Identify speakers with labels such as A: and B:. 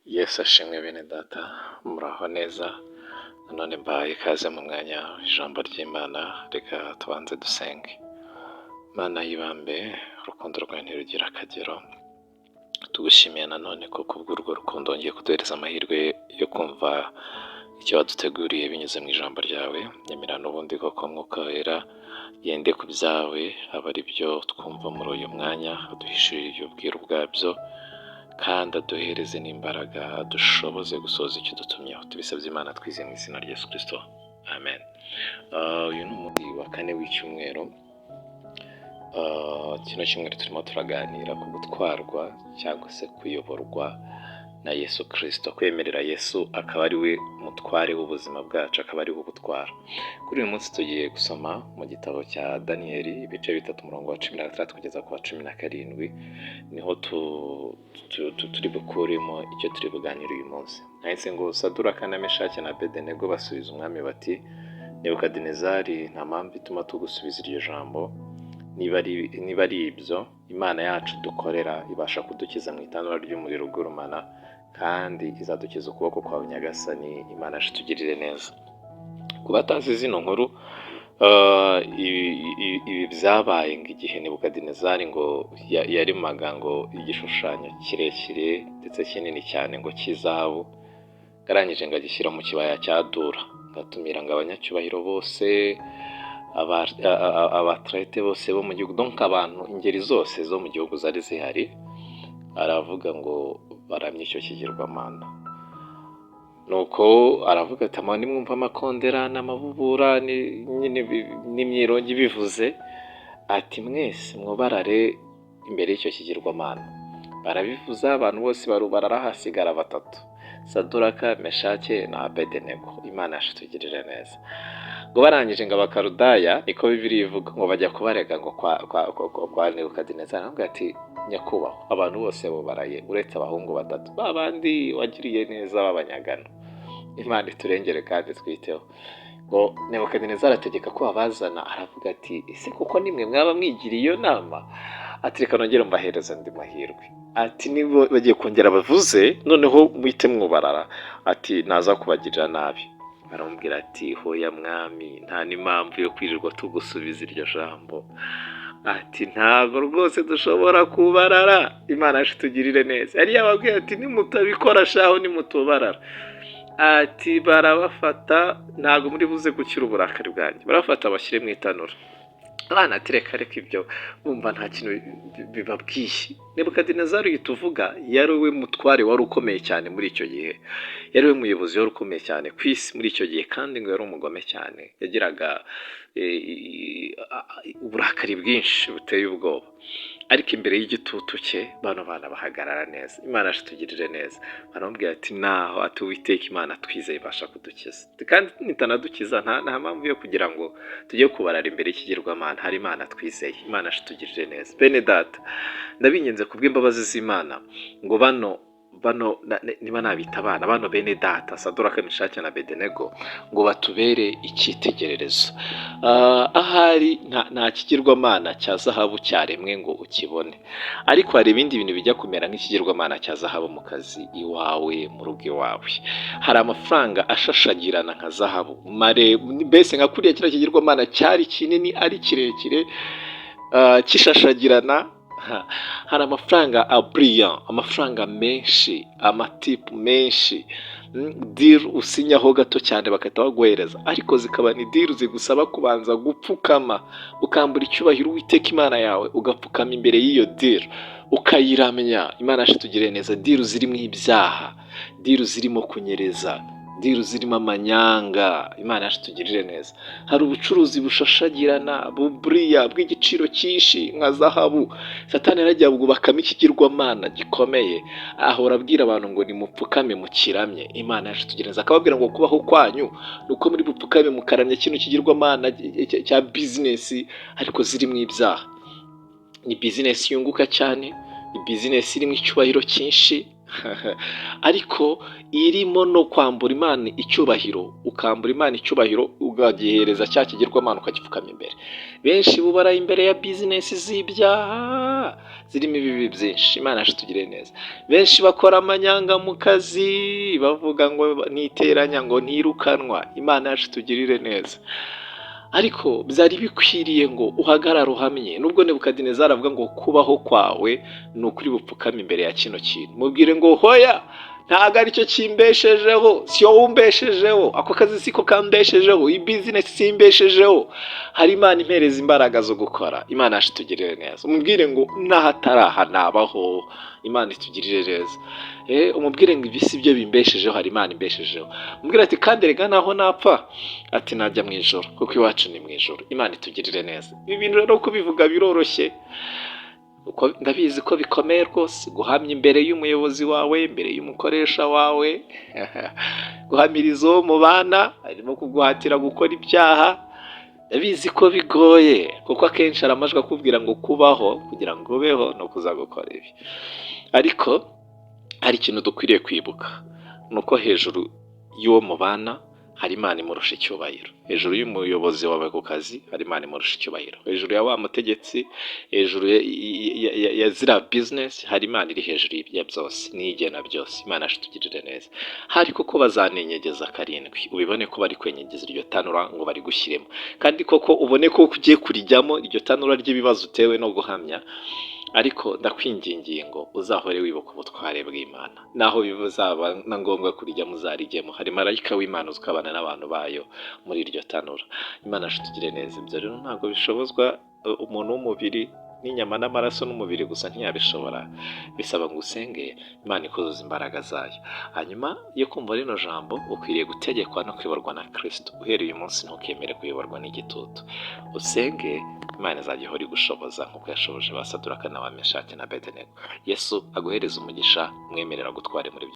A: Yesu ashimwe bene data, muraho neza. None mbahaye ikaze mu mwanya w'ijambo ry'Imana. Reka tubanze dusenge. Mana y'ibambe, urukundo rwawe ntirugira akagero. Tugushimiye nanone ko kubw'urwo rukundo wongeye kuduhereza amahirwe yo kumva icyo waduteguriye binyuze mu ijambo ryawe. Nyemera n'ubundi koko Mwuka Wera yende ku byawe, aba ari byo twumva muri uyu mwanya, aduhishurire ubwiru bwabyo kandi aduhereze n'imbaraga dushoboze gusoza icyo dutumyeho. Tubisabye Imana twizeye mu izina rya Yesu Kristo, amen. Uyu ni umunsi wa kane w'icyumweru. Kino cyumweru turimo turaganira ku gutwarwa cyangwa se kuyoborwa na Yesu Kristo, kwemerera Yesu akaba ari we mutware w'ubuzima bwacu, akaba ari we ubutwara. Kuri uyu munsi tugiye gusoma mu gitabo cya Daniyeli ibice 3 umurongo wa 16 kugeza ku wa 17. Niho turi bukuremo icyo turi buganire uyu munsi. Nahise ngo Saduraka na Meshaki na Abedenego basubiza umwami bati, Nebukadinezari, nta mpamvu ituma tugusubiza iryo jambo. Niba ari ibyo, Imana yacu dukorera ibasha kudukiza mu itanura ry'umuriro ugurumana, kandi izadukiza ukuboko kwawe Nyagasani. Imana yacu tugirire neza. Ku batazi zino nkuru, ibi byabaye ngo igihe Nebukadinezari ngo yarimaga ngo igishushanyo kirekire ndetse kinini cyane ngo cy'izahabu, arangije ngo agishyira mu kibaya cya Dura, ngatumira ngo abanyacyubahiro bose, abatrete bose bo mu gihugu, donc abantu ingeri zose zo mu gihugu zari zihari. Aravuga ngo baramye icyo kigirwamana. Nuko aravuga ati, nimwumva amakondera n'amabubura n'imyirongi bivuze, ati mwese mubarare imbere y'icyo kigirwamana. Barabivuza, abantu bose bararahasigara batatu, Saduraka, Meshaki na Abedenego. Imana yacu tugirire neza. Ngo barangije ngo abakarudaya, niko Bibiliya ivuga, ngo bajya kubarega ngo kwa Nebukadinezari. Aravuga ati, nyakubahwa, abantu bose bo baraye uretse abahungu batatu, babandi wagiriye neza b'abanyagano. Imana iturengere kandi twiteho. Ngo Nebukadinezari ategeka ko babazana. Aravuga ati, ese kuko nimwe mwaba mwigiriye iyo nama? Ati, reka nongere mbahereza andi mahirwe. Ati, niba bagiye kongera bavuze, noneho muhite mwubarara. Ati, naza kubagirira nabi. Baramubwira ati, hoya mwami, nta n'impamvu yo kwirirwa tugusubiza iryo jambo. Ati, ntabwo rwose dushobora kubarara. Imana yacu tugirire neza. Yari yababwiye ati, nimutabikora shaho nimutubarara. Ati, barabafata, ntabwo muri buze gukira uburakari bwanjye. Barafata bashyire mu itanura. Abana ati, reka ibyo bumva nta kintu bibabwiye. Nebukadinezari tuvuga yari we mutware wari ukomeye cyane muri icyo gihe, yari we muyobozi wari ukomeye cyane ku isi muri icyo gihe, kandi ngo yari umugome cyane, yagiraga uburakari bwinshi buteye ubwoba. Ariko imbere y'igitutu cye bano bana bahagarara neza. Imana yacu tugirire neza. Baramubwira ati, naho ati, Uwiteka Imana twizeye ibasha kudukiza, kandi nitanadukiza nta mpamvu yo kugira ngo tujye kubarara imbere y'ikigirwamana. Hari Imana twizeye. Imana yacu tugirire neza. Bene data, ndabinginze kubw'imbabazi z'Imana ngo bano niba nabita abana, bano bene data Saduraka, Meshaki na Abedenego, ngo batubere icyitegererezo. Ahari nta kigirwamana cya zahabu cyaremwe ngo ukibone, ariko hari ibindi bintu bijya kumera nk'ikigirwamana cya zahabu mu kazi iwawe, mu rugo iwawe. Hari amafaranga ashashagirana nka zahabu, mbese nka kuriya kiriya kigirwamana cyari kinini ari kirekire, kishashagirana. Hari amafaranga brilliant, amafaranga menshi, amatipu menshi, diru usinyaho gato cyane bagahita baguhereza, ariko zikaba ni diru zigusaba kubanza gupfukama, ukambura icyubahiro Uwiteka Imana yawe, ugapfukama imbere y'iyo diru ukayiramya. Imana yacu tugirire neza. Diru zirimo ibyaha, diru zirimo kunyereza, diru zirimo amanyanga. Imana yacu tugirire neza. Hari ubucuruzi bushashagirana buburiya bw'igiciro cyinshi nka zahabu. Satani yaragiye bwubakamo ikigirwamana gikomeye, ahora abwira abantu ngo nimupfukame mukiramye. Imana yacu tugirire neza. Akababwira ngo kubaho kwanyu nuko muri bupfukame mukaramye kino kigirwamana cya bizinesi, ariko zirimo ibyaha. Ni bizinesi yunguka cyane, ni bizinesi irimo icyubahiro cyinshi, ariko irimo no kwambura Imana icyubahiro, ukambura Imana icyubahiro ukagihereza cya kigirwamana ukagipfukama imbere. Benshi bubara imbere ya bizinesi z'ibyaha zirimo ibibi byinshi. Imana yacu tugire neza. Benshi bakora amanyanga mu kazi bavuga ngo niteranya ngo ntirukanwa. Imana yacu tugirire neza. Ariko byari bikwiriye ngo uhagarare uhamye. Nubwo Nebukadinezari avuga ngo kubaho kwawe ni ukuri bupfukama imbere ya kino kintu, mubwire ngo hoya, ntabwo aricyo kimbeshejeho, si wowe umbeshejeho, ako kazi siko kambeshejeho, iyi bizinesi simbeshejeho, hari Imana impereza imbaraga zo gukora. Imana yacu itugirire neza. Umubwire ngo n'ahatari aha nabaho, Imana itugirire neza. Umubwire ngo ibi si byo bimbeshejeho, hari Imana imbeshejeho. Umubwire ati kandi rega naho napfa, ati najya mu ijoro kuko iwacu ni mu ijoro. Imana itugirire neza. Ibi bintu rero kubivuga biroroshye, ndabizi ko bikomeye rwose. Guhamya imbere y'umuyobozi wawe, imbere y'umukoresha wawe, guhamiriza uwo mubana arimo kuguhatira gukora ibyaha, ndabizi ko bigoye kuko akenshi hari amajwi akubwira ngo kubaho kugira ngo ubeho no kuzagukora ibi. Ariko hari ikintu dukwiriye kwibuka, ni uko hejuru y'uwo mubana hari Imana imurusha icyubahiro. Hejuru y'umuyobozi wawe ku kazi hari Imana imurusha icyubahiro. Hejuru ya wa mutegetsi, hejuru ya zira bizinesi hari Imana iri hejuru ya byose, niyigena byose. Imana yacu tugirire neza. Hari koko bazanenyegeza karindwi, ubibone ko bari kwenyegeza iryo tanura ngo bari gushyiremo, kandi koko ubone ko ugiye kurijyamo iryo tanura ry'ibibazo utewe no guhamya. Ariko ndakwingingiye ngo uzahore wibuka ubutware bw'Imana, naho bizaba na ngombwa kurijya muzarijyemo. Hari marayika w'Imana uzikabana n'abantu bayo muri iryo tanura. Imana yacu tugire neza. Ibyo rero ntabwo bishobozwa umuntu w'umubiri n'inyama n'amaraso n'umubiri gusa ntiyabishobora, bisaba ngo usenge Imana ikuzuza imbaraga zayo. Hanyuma yo kumva rino jambo ukwiriye gutegekwa no kuyoborwa na Kristo. Uhereye uyu munsi ntukemere kuyoborwa n'igitutu, usenge Imana izajya ihora igushoboza nk'uko yashoboje ba Saduraka na ba Meshaki na Abedenego. Yesu aguhereza umugisha, mwemerera gutware muri